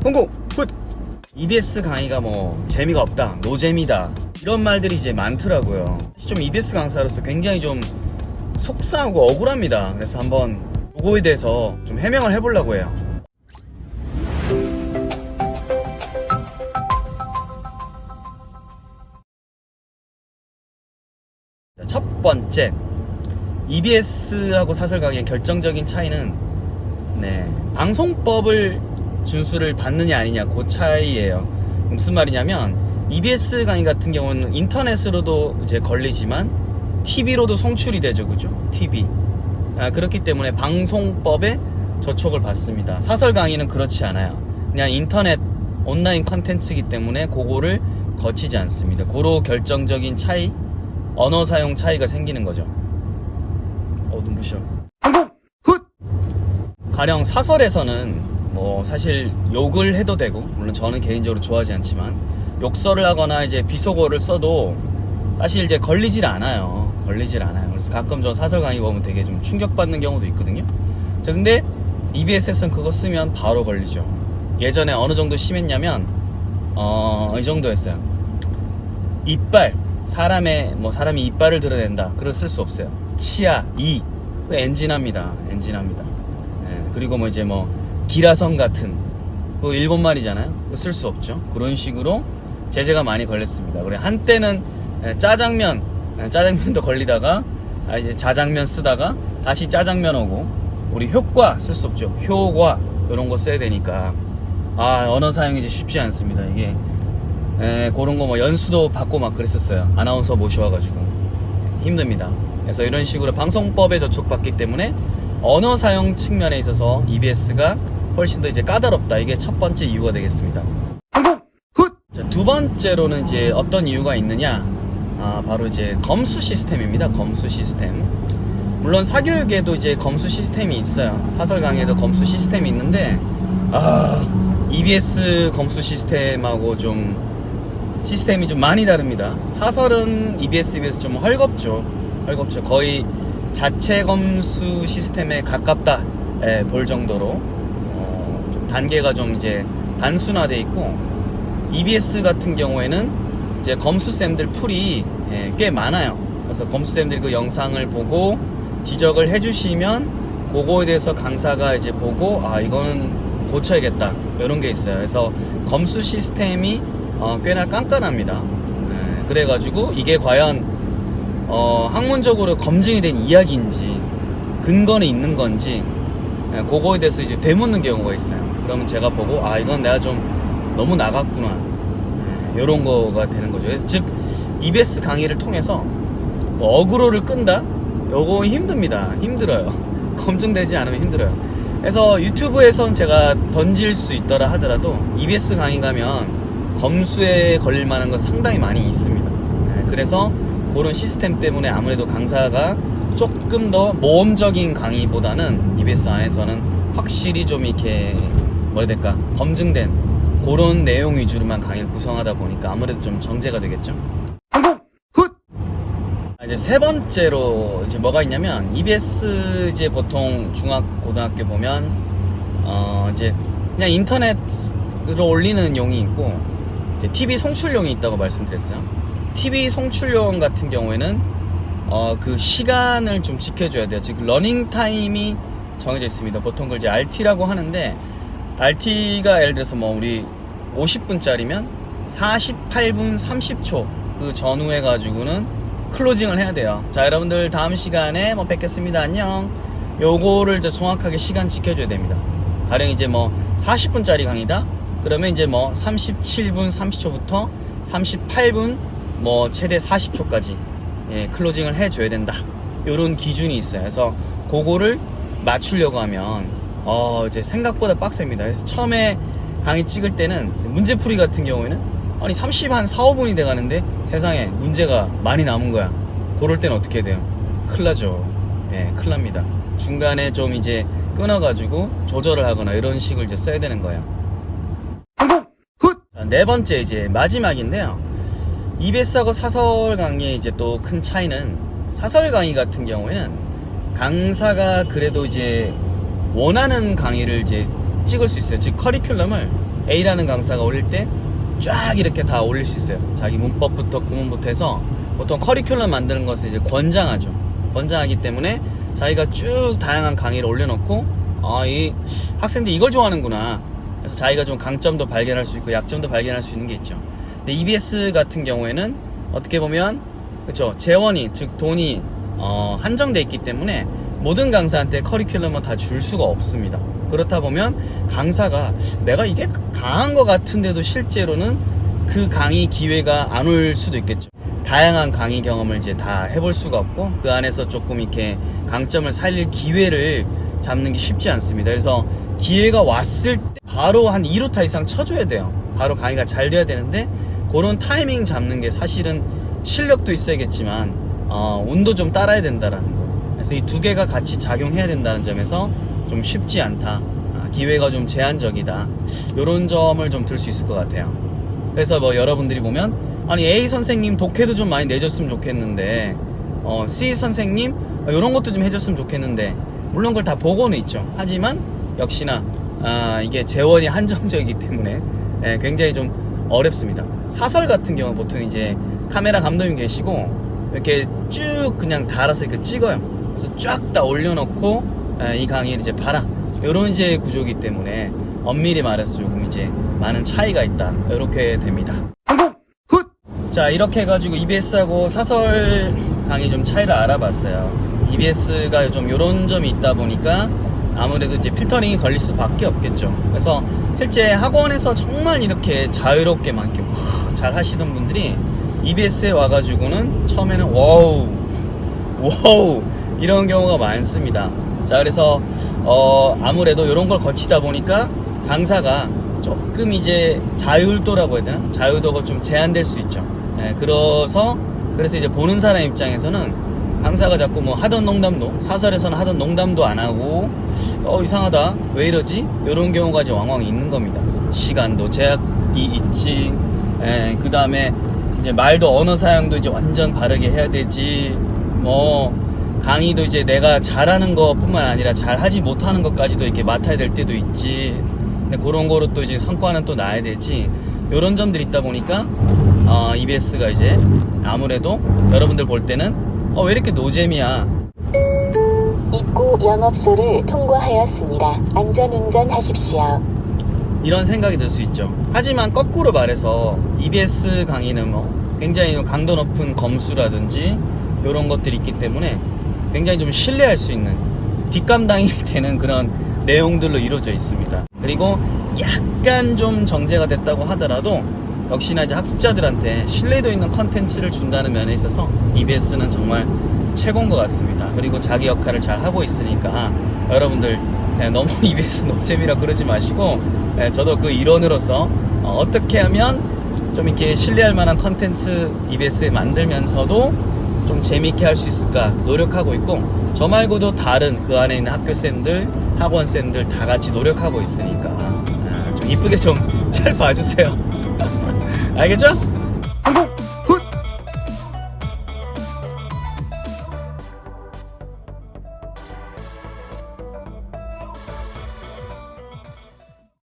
홍보 훗! EBS 강의가 뭐 재미가 없다, 노잼이다 이런 말들이 이제 많더라고요. 좀 EBS 강사로서 굉장히 좀 속상하고 억울합니다. 그래서 한번 그거에 대해서 좀 해명을 해보려고 해요. 첫 번째, EBS하고 사설 강의의 결정적인 차이는 방송법을 준수를 받느냐 아니냐 그 차이예요. 무슨 말이냐면 EBS 강의 같은 경우는 인터넷으로도 이제 걸리지만 TV로도 송출이 되죠, 그죠? TV. 그렇기 때문에 방송법에 저촉을 받습니다. 사설 강의는 그렇지 않아요. 그냥 인터넷 온라인 컨텐츠이기 때문에 그거를 거치지 않습니다. 그로 결정적인 차이, 언어 사용 차이가 생기는 거죠. 눈부셔. 한국 훗! 가령 사설에서는 뭐 사실 욕을 해도 되고, 물론 저는 개인적으로 좋아하지 않지만 욕설을 하거나 이제 비속어를 써도 사실 이제 걸리질 않아요. 그래서 가끔 저 사설 강의 보면 되게 좀 충격받는 경우도 있거든요. 자, 근데 EBS에서는 그거 쓰면 바로 걸리죠. 예전에 어느 정도 심했냐면 이 정도였어요. 이빨, 사람이 이빨을 드러낸다, 그걸 쓸 수 없어요. 치아, 이, 엔진합니다. 그리고 뭐 이제 기라성 같은 그 일본말이잖아요. 그거 쓸 수 없죠. 그런 식으로 제재가 많이 걸렸습니다. 그래, 한때는 짜장면도 걸리다가 이제 자장면 쓰다가 다시 짜장면 오고, 우리 효과 쓸 수 없죠. 효과 이런 거 써야 되니까 언어 사용이 이제 쉽지 않습니다. 이게 그런 거 연수도 받고 막 그랬었어요. 아나운서 모셔와가지고 힘듭니다. 그래서 이런 식으로 방송법에 저촉받기 때문에 언어 사용 측면에 있어서 EBS가 훨씬 더 이제 까다롭다. 이게 첫 번째 이유가 되겠습니다. 한국 훗! 자, 두 번째로는 이제 어떤 이유가 있느냐? 바로 이제 검수 시스템입니다. 검수 시스템. 물론 사교육에도 이제 검수 시스템이 있어요. 사설 강의에도 검수 시스템이 있는데 EBS 검수 시스템하고 시스템이 좀 많이 다릅니다. 사설은 EBS에 비해서 좀 헐겁죠. 거의 자체 검수 시스템에 가깝다 볼 정도로 좀 단계가 좀 이제 단순화돼 있고, EBS 같은 경우에는 이제 검수쌤들 풀이 꽤 많아요. 그래서 검수쌤들이 그 영상을 보고 지적을 해주시면 그거에 대해서 강사가 이제 보고 이거는 고쳐야겠다 이런 게 있어요. 그래서 검수 시스템이 꽤나 깐깐합니다. 그래가지고 이게 과연 학문적으로 검증이 된 이야기인지 근거는 있는 건지 그거에 대해서 이제 되묻는 경우가 있어요. 그러면 제가 보고 이건 내가 좀 너무 나갔구나, 이런 거가 되는 거죠. 그래서 즉 EBS 강의를 통해서 어그로를 끈다? 요거 힘들어요. 검증되지 않으면 힘들어요. 그래서 유튜브에선 제가 던질 수 있더라 하더라도 EBS 강의 가면 검수에 걸릴 만한 거 상당히 많이 있습니다. 그래서 그런 시스템 때문에 아무래도 강사가 조금 더 모험적인 강의보다는 EBS 안에서는 확실히 좀 이렇게 검증된 그런 내용 위주로만 강의를 구성하다 보니까 아무래도 좀 정제가 되겠죠. 한국 훗! 이제 세 번째로 이제 뭐가 있냐면, EBS 이제 보통 중학 고등학교 보면 이제 그냥 인터넷으로 올리는 용이 있고 이제 TV 송출용이 있다고 말씀드렸어요. TV 송출용 같은 경우에는 그 시간을 좀 지켜줘야 돼요. 즉 러닝 타임이 정해져 있습니다. 보통 그걸 이제 RT라고 하는데, RT가 예를 들어서 우리 50분짜리면 48분 30초 그 전후에 가지고는 클로징을 해야 돼요. 자, 여러분들 다음 시간에 뵙겠습니다. 안녕. 요거를 이제 정확하게 시간 지켜줘야 됩니다. 가령 이제 40분짜리 강의다? 그러면 이제 37분 30초부터 38분 최대 40초까지 클로징을 해줘야 된다. 요런 기준이 있어요. 그래서 그거를 맞추려고 하면 이제 생각보다 빡셉니다. 그래서 처음에 강의 찍을 때는 문제풀이 같은 경우에는 30한 4, 5분이 돼가는데 세상에 문제가 많이 남은 거야. 그럴 땐 어떻게 해야 돼요? 큰일 나죠. 큰일 납니다. 중간에 좀 이제 끊어가지고 조절을 하거나 이런 식을 이제 써야 되는 거예요. 한국 훗! 네 번째 이제 마지막인데요. EBS하고 사설 강의의 이제 또 큰 차이는, 사설 강의 같은 경우에는 강사가 그래도 이제 원하는 강의를 이제 찍을 수 있어요. 즉 커리큘럼을 A라는 강사가 올릴 때 쫙 이렇게 다 올릴 수 있어요. 자기 문법부터 구문부터 해서 보통 커리큘럼 만드는 것을 이제 권장하죠. 권장하기 때문에 자기가 쭉 다양한 강의를 올려놓고 이 학생들이 이걸 좋아하는구나. 그래서 자기가 좀 강점도 발견할 수 있고 약점도 발견할 수 있는 게 있죠. 근데 EBS 같은 경우에는 어떻게 보면 그렇죠. 재원이 즉 돈이 한정돼 있기 때문에 모든 강사한테 커리큘럼을 다 줄 수가 없습니다. 그렇다 보면 강사가 내가 이게 강한 것 같은데도 실제로는 그 강의 기회가 안 올 수도 있겠죠. 다양한 강의 경험을 이제 다 해볼 수가 없고 그 안에서 조금 이렇게 강점을 살릴 기회를 잡는 게 쉽지 않습니다. 그래서 기회가 왔을 때 바로 한 2루타 이상 쳐줘야 돼요. 바로 강의가 잘 돼야 되는데 그런 타이밍 잡는 게 사실은 실력도 있어야겠지만 운도 좀 따라야 된다라는 거. 그래서 이 두 개가 같이 작용해야 된다는 점에서 좀 쉽지 않다. 기회가 좀 제한적이다. 이런 점을 좀 들 수 있을 것 같아요. 그래서 뭐 여러분들이 보면 아니 A 선생님 독해도 좀 많이 내줬으면 좋겠는데 C 선생님 이런 것도 좀 해줬으면 좋겠는데 물론 그걸 다 보고는 있죠. 하지만 역시나 이게 재원이 한정적이기 때문에 굉장히 좀 어렵습니다. 사설 같은 경우는 보통 이제 카메라 감독님 계시고 이렇게 쭉 그냥 달아서 이렇게 찍어요. 그래서 쫙 다 올려놓고 이 강의를 이제 봐라. 이런 이제 구조이기 때문에 엄밀히 말해서 조금 이제 많은 차이가 있다. 이렇게 됩니다. 자, 이렇게 해가지고 EBS하고 사설 강의 좀 차이를 알아봤어요. EBS가 좀 이런 점이 있다 보니까 아무래도 이제 필터링이 걸릴 수밖에 없겠죠. 그래서 실제 학원에서 정말 이렇게 자유롭게 막 이렇게 잘 하시던 분들이 EBS에 와가지고는 처음에는 와우 이런 경우가 많습니다. 자, 그래서 아무래도 이런 걸 거치다 보니까 강사가 조금 이제 자율도라고 해야 되나? 자율도가 좀 제한될 수 있죠. 그래서 이제 보는 사람 입장에서는 강사가 자꾸 뭐 하던 농담도 사설에서는 하던 농담도 안 하고 이상하다 왜 이러지? 이런 경우가 이제 왕왕 있는 겁니다. 시간도 제약이 있지. 그 다음에 이제 말도 언어 사용도 이제 완전 바르게 해야 되지. 뭐 강의도 이제 내가 잘하는 것뿐만 아니라 잘하지 못하는 것까지도 이렇게 맡아야 될 때도 있지. 근데 그런 거로 또 이제 성과는 또 나야 되지. 이런 점들이 있다 보니까 EBS가 이제 아무래도 여러분들 볼 때는 왜 이렇게 노잼이야. 입구 영업소를 통과하였습니다. 안전운전 하십시오. 이런 생각이 들 수 있죠. 하지만 거꾸로 말해서 EBS 강의는 뭐 굉장히 강도 높은 검수라든지 이런 것들이 있기 때문에 굉장히 좀 신뢰할 수 있는 뒷감당이 되는 그런 내용들로 이루어져 있습니다. 그리고 약간 좀 정제가 됐다고 하더라도 역시나 이제 학습자들한테 신뢰도 있는 컨텐츠를 준다는 면에 있어서 EBS는 정말 최고인 것 같습니다. 그리고 자기 역할을 잘 하고 있으니까 여러분들 너무 EBS 노잼이라 그러지 마시고 저도 그 일원으로서 어떻게 하면 좀 이렇게 신뢰할 만한 컨텐츠 EBS에 만들면서도 좀 재미있게 할 수 있을까 노력하고 있고 저 말고도 다른 그 안에 있는 학교쌤들 학원쌤들 다 같이 노력하고 있으니까 좀 이쁘게 좀 잘 봐주세요. 알겠죠? 한국